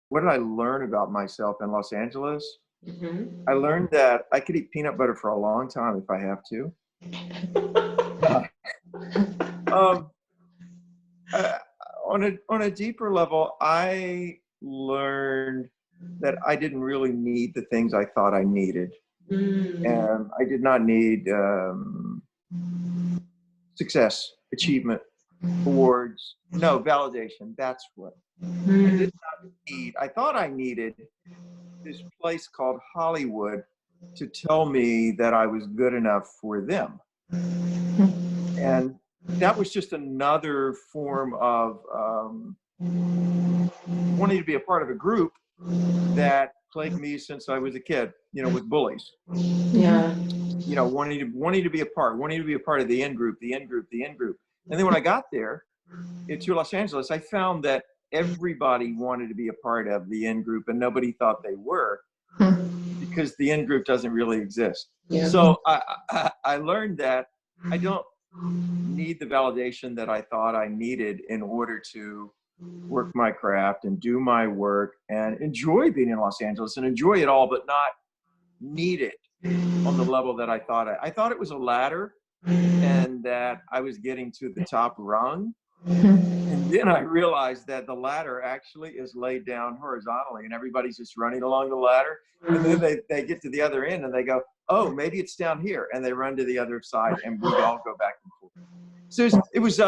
what did I learn about myself in Los Angeles? I Mm-hmm. learned that I could eat peanut butter for a long time if I have to. um, uh, on a deeper level, I learned that I didn't really need the things I thought I needed, Mm-hmm. and I did not need success, achievement, awards, no validation. That's what I did not need. I thought I needed this place called Hollywood to tell me that I was good enough for them. And that was just another form of wanting to be a part of a group that plagued me since I was a kid, with bullies. Yeah. Wanting to be a part, of the in group, the in group, the in group. And then when I got there to Los Angeles, I found that everybody wanted to be a part of the in group and nobody thought they were, because the in group doesn't really exist. Yeah. So I learned that I don't need the validation that I thought I needed in order to work my craft and do my work and enjoy being in Los Angeles and enjoy it all, but not need it on the level that I thought. I thought it was a ladder and that I was getting to the top rung. And then I realized that the ladder actually is laid down horizontally and everybody's just running along the ladder. And then they get to the other end and they go, oh, maybe it's down here. And they run to the other side and we all go back and forth. So it was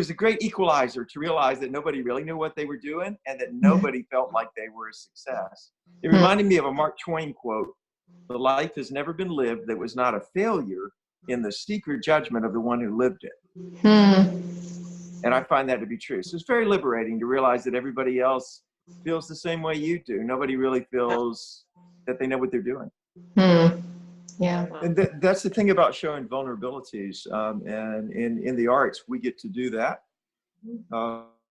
a great equalizer to realize that nobody really knew what they were doing and that nobody felt like they were a success. It reminded me of a Mark Twain quote: "The life has never been lived that was not a failure in the secret judgment of the one who lived it." And I find that to be true. So it's very liberating to realize that everybody else feels the same way you do. Nobody really feels that they know what they're doing. Yeah. And that's the thing about showing vulnerabilities. And in the arts, we get to do that.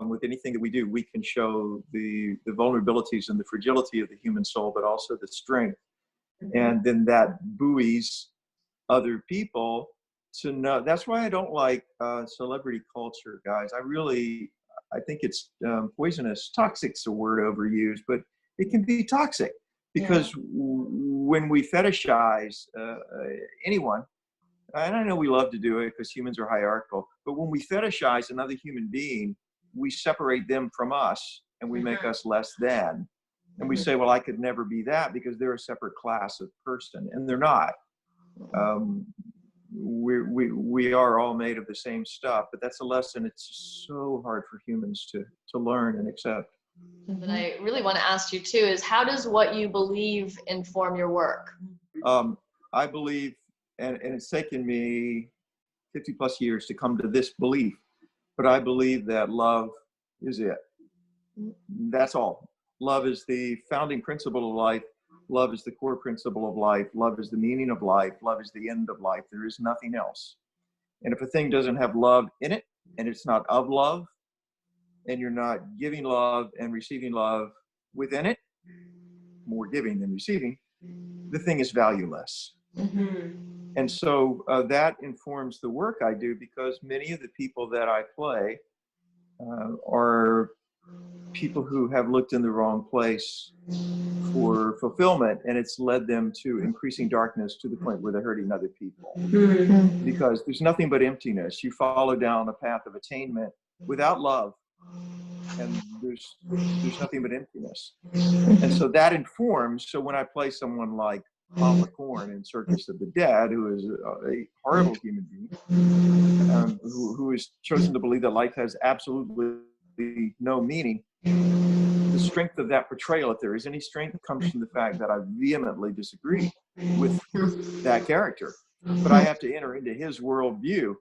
With anything that we do, we can show the vulnerabilities and the fragility of the human soul, but also the strength. And then that buoys other people to know. That's why I don't like celebrity culture, guys. I think it's poisonous. Toxic's a word overused, but it can be toxic because when we fetishize anyone, and I know we love to do it because humans are hierarchical, but when we fetishize another human being, we separate them from us and we make us less than. And we say, well, I could never be that because they're a separate class of person, and they're not. We are all made of the same stuff, but that's a lesson it's so hard for humans to learn and accept. But I really want to ask you too is, how does what you believe inform your work? I believe, and it's taken me 50 plus years to come to this belief, but I believe that love is it. That's all. Love is the founding principle of life. Love is the core principle of life. Love is the meaning of life. Love is the end of life. There is nothing else. And if a thing doesn't have love in it, and it's not of love, and you're not giving love and receiving love within it, more giving than receiving, the thing is valueless. And so that informs the work I do, because many of the people that I play are people who have looked in the wrong place for fulfillment, and it's led them to increasing darkness to the point where they're hurting other people. Because there's nothing but emptiness. You follow down a path of attainment without love, and there's nothing but emptiness. And so that informs. So when I play someone like Paula Corn in Circus of the Dead, who is a horrible human being, who has chosen to believe that life has absolutely no meaning, the strength of that portrayal, if there is any strength, comes from the fact that I vehemently disagree with that character. But I have to enter into his worldview,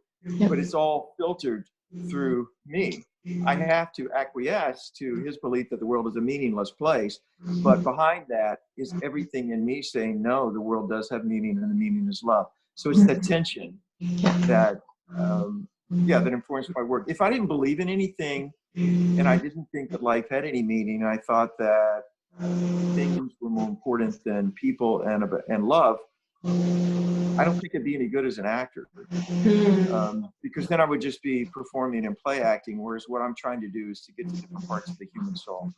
but it's all filtered through me. I have to acquiesce to his belief that the world is a meaningless place, but behind that is everything in me saying, no, the world does have meaning, and the meaning is love. So it's that tension that, that informs my work. If I didn't believe in anything, and I didn't think that life had any meaning, I thought that things were more important than people and love, I don't think it'd be any good as an actor, because then I would just be performing and play acting, whereas what I'm trying to do is to get to different parts of the human soul.